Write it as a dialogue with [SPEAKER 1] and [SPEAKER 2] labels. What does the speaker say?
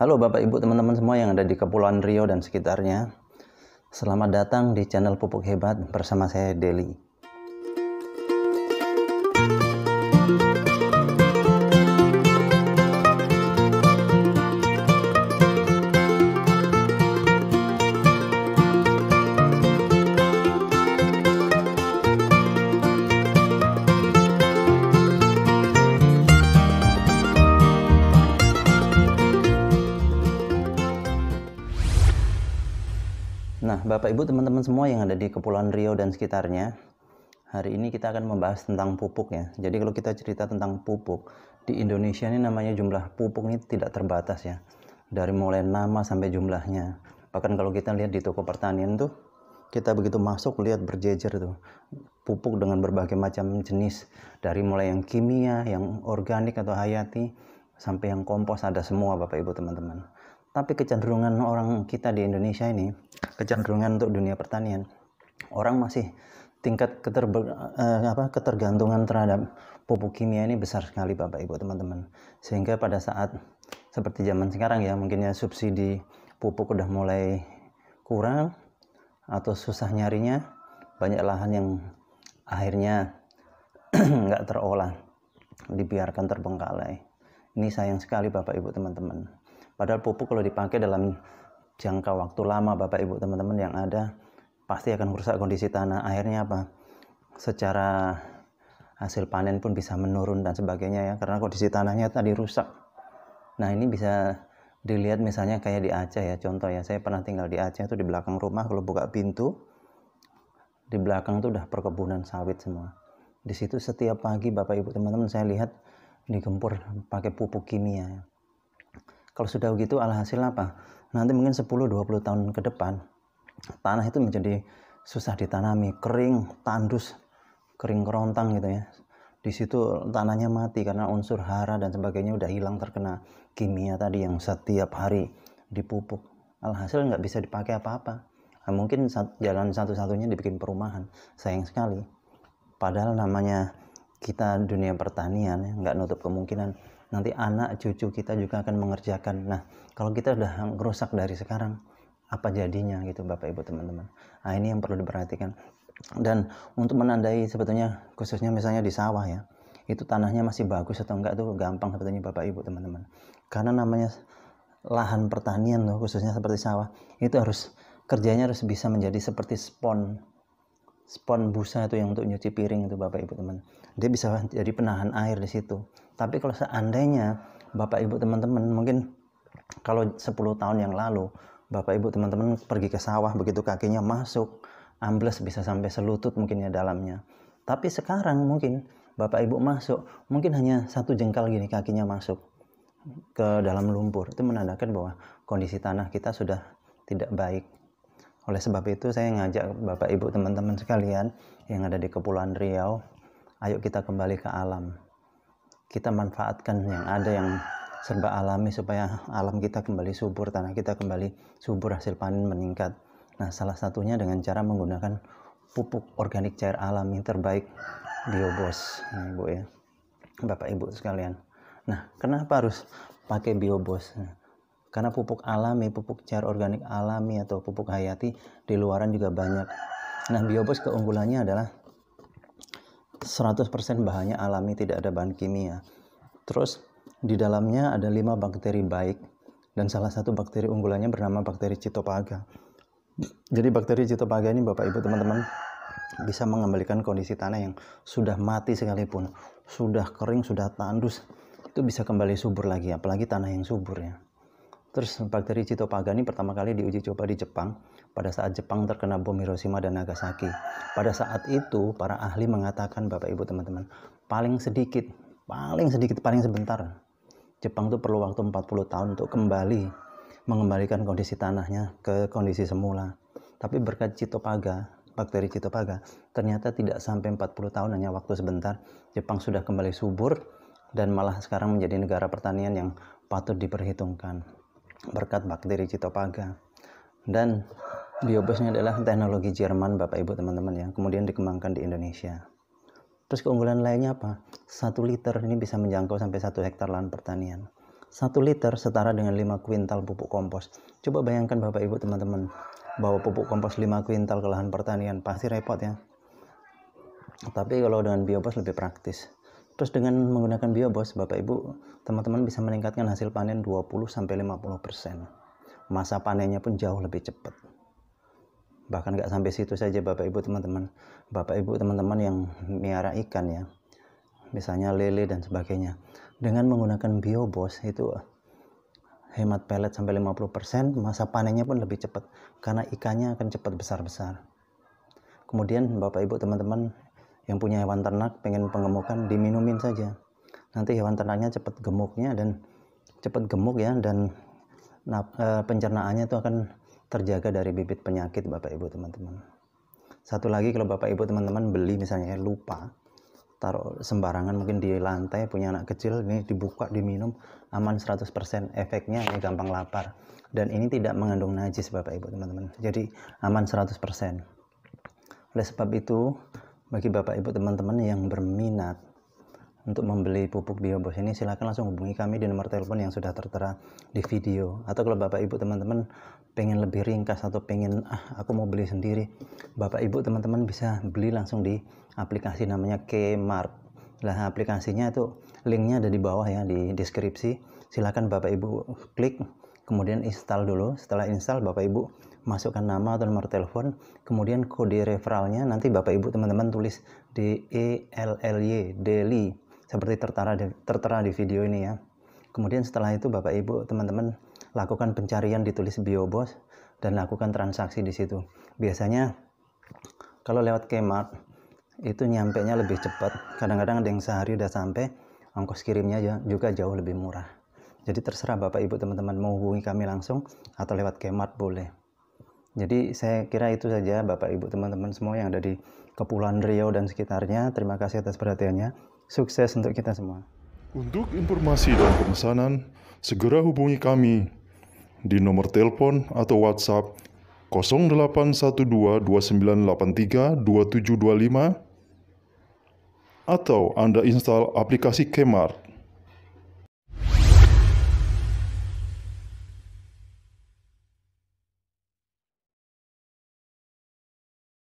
[SPEAKER 1] Halo Bapak Ibu teman-teman semua yang ada di Kepulauan Riau dan sekitarnya. Selamat datang di channel Pupuk Hebat bersama saya Deli. Nah, Bapak Ibu teman-teman semua yang ada di Kepulauan Riau dan sekitarnya, hari ini kita akan membahas tentang pupuk ya. Jadi kalau kita cerita tentang pupuk, di Indonesia ini namanya jumlah pupuk ini tidak terbatas ya. Dari mulai nama sampai jumlahnya. Bahkan kalau kita lihat di toko pertanian tuh, kita begitu masuk lihat berjejer tuh pupuk dengan berbagai macam jenis. Dari mulai yang kimia, yang organik atau hayati, sampai yang kompos ada semua Bapak Ibu teman-teman. Tapi kecenderungan orang kita di Indonesia ini, kecenderungan untuk dunia pertanian, orang masih tingkat ketergantungan terhadap pupuk kimia ini besar sekali Bapak Ibu teman-teman. Sehingga pada saat seperti zaman sekarang ya, mungkinnya subsidi pupuk udah mulai kurang atau susah nyarinya, banyak lahan yang akhirnya nggak terolah, dibiarkan terbengkalai. Ini sayang sekali Bapak Ibu teman-teman. Padahal pupuk kalau dipakai dalam jangka waktu lama Bapak Ibu teman-teman yang ada pasti akan merusak kondisi tanah. Akhirnya apa? Secara hasil panen pun bisa menurun dan sebagainya ya, karena kondisi tanahnya tadi rusak. Nah, ini bisa dilihat misalnya kayak di Aceh ya, contoh ya, saya pernah tinggal di Aceh tuh, di belakang rumah kalau buka pintu di belakang tuh udah perkebunan sawit semua. Di situ setiap pagi Bapak Ibu teman-teman saya lihat digempur pakai pupuk kimia. Kalau sudah begitu alhasil apa? Nanti mungkin 10-20 tahun ke depan tanah itu menjadi susah ditanami, kering, tandus, kering kerontang gitu ya. Di situ tanahnya mati karena unsur hara dan sebagainya udah hilang terkena kimia tadi yang setiap hari dipupuk. Alhasil nggak bisa dipakai apa-apa. Nah, mungkin jalan satu-satunya dibikin perumahan. Sayang sekali. Padahal namanya kita dunia pertanian ya, nggak nutup kemungkinan nanti anak cucu kita juga akan mengerjakan. Nah, kalau kita udah rusak dari sekarang, apa jadinya gitu Bapak Ibu teman-teman. Nah, ini yang perlu diperhatikan. Dan untuk menandai sebetulnya khususnya misalnya di sawah ya, itu tanahnya masih bagus atau enggak tuh gampang sebetulnya Bapak Ibu teman-teman. Karena namanya lahan pertanian loh, khususnya seperti sawah, itu harus kerjanya harus bisa menjadi seperti spon busa itu yang untuk nyuci piring itu Bapak Ibu teman. Dia bisa jadi penahan air di situ. Tapi kalau seandainya Bapak Ibu teman-teman mungkin kalau 10 tahun yang lalu Bapak Ibu teman-teman pergi ke sawah, begitu kakinya masuk ambles bisa sampai selutut mungkin ya dalamnya. Tapi sekarang mungkin Bapak Ibu masuk mungkin hanya 1 jengkal gini kakinya masuk ke dalam lumpur. Itu menandakan bahwa kondisi tanah kita sudah tidak baik. Oleh sebab itu saya ngajak Bapak Ibu teman-teman sekalian yang ada di Kepulauan Riau, ayo kita kembali ke alam. Kita manfaatkan yang ada yang serba alami supaya alam kita kembali subur, tanah kita kembali subur, hasil panen meningkat. Nah, salah satunya dengan cara menggunakan pupuk organik cair alami terbaik, Biobos. Nah, Ibu ya, Bapak Ibu sekalian. Nah, kenapa harus pakai Biobos? Karena pupuk alami, pupuk cair organik alami atau pupuk hayati di luaran juga banyak. Nah, Biobos keunggulannya adalah 100% bahannya alami, tidak ada bahan kimia. Terus di dalamnya ada 5 bakteri baik dan salah satu bakteri unggulannya bernama bakteri Cytophaga. Jadi bakteri Cytophaga ini Bapak Ibu teman-teman bisa mengembalikan kondisi tanah yang sudah mati sekalipun, sudah kering, sudah tandus, itu bisa kembali subur lagi, apalagi tanah yang subur ya. Terus bakteri Cytophaga ini pertama kali diuji coba di Jepang pada saat Jepang terkena bom Hiroshima dan Nagasaki. Pada saat itu para ahli mengatakan Bapak Ibu teman-teman, paling sebentar Jepang itu perlu waktu 40 tahun untuk mengembalikan kondisi tanahnya ke kondisi semula. Tapi berkat bakteri Cytophaga, ternyata tidak sampai 40 tahun, hanya waktu sebentar Jepang sudah kembali subur dan malah sekarang menjadi negara pertanian yang patut diperhitungkan berkat bakteri Cytophaga. Dan Biobos ini adalah teknologi Jerman Bapak Ibu teman-teman yang kemudian dikembangkan di Indonesia. Terus keunggulan lainnya apa? 1 liter ini bisa menjangkau sampai 1 hektar lahan pertanian. 1 liter setara dengan 5 kuintal pupuk kompos. Coba bayangkan Bapak Ibu teman-teman, bawa pupuk kompos 5 kuintal ke lahan pertanian, pasti repot ya. Tapi kalau dengan biobos lebih praktis. Terus dengan menggunakan biobos, Bapak Ibu teman-teman bisa meningkatkan hasil panen 20-50%. Masa panennya pun jauh lebih cepat. Bahkan nggak sampai situ saja Bapak Ibu teman-teman. Bapak Ibu teman-teman yang miara ikan ya, misalnya lele dan sebagainya, dengan menggunakan biobos itu hemat pelet sampai 50%, masa panennya pun lebih cepat karena ikannya akan cepat besar-besar. Kemudian Bapak Ibu teman-teman yang punya hewan ternak pengen pengemukan, diminumin saja. Nanti hewan ternaknya cepat gemuknya dan cepat gemuk ya, dan pencernaannya itu akan terjaga dari bibit penyakit Bapak Ibu teman-teman. Satu lagi, kalau Bapak Ibu teman-teman beli misalnya lupa, taruh sembarangan mungkin di lantai, punya anak kecil, ini dibuka diminum, aman 100%. Efeknya ini gampang lapar, dan ini tidak mengandung najis Bapak Ibu teman-teman, jadi aman 100%. Oleh sebab itu, bagi Bapak Ibu teman-teman yang berminat untuk membeli pupuk biobos ini, silakan langsung hubungi kami di nomor telepon yang sudah tertera di video. Atau kalau Bapak Ibu teman-teman pengen lebih ringkas atau pengen aku mau beli sendiri, Bapak Ibu teman-teman bisa beli langsung di aplikasi namanya Kmart. Nah, aplikasinya itu linknya ada di bawah ya, di deskripsi. Silakan Bapak Ibu klik, kemudian install dulu. Setelah install, Bapak Ibu masukkan nama atau nomor telepon, kemudian kode referralnya nanti Bapak Ibu teman-teman tulis DELLY, daily, seperti tertera di video ini ya. Kemudian setelah itu Bapak Ibu teman-teman lakukan pencarian, ditulis biobos, dan lakukan transaksi di situ. Biasanya kalau lewat Kmart itu nyampenya lebih cepat, kadang-kadang ada yang sehari udah sampai, ongkos kirimnya juga jauh lebih murah. Jadi terserah Bapak Ibu teman-teman mau hubungi kami langsung atau lewat Kmart boleh. Jadi saya kira itu saja Bapak Ibu teman-teman semua yang ada di Kepulauan Riau dan sekitarnya. Terima kasih atas perhatiannya. Sukses untuk kita semua.
[SPEAKER 2] Untuk informasi dan pemesanan, segera hubungi kami di nomor telepon atau WhatsApp 081229832725 atau Anda install aplikasi Kmart.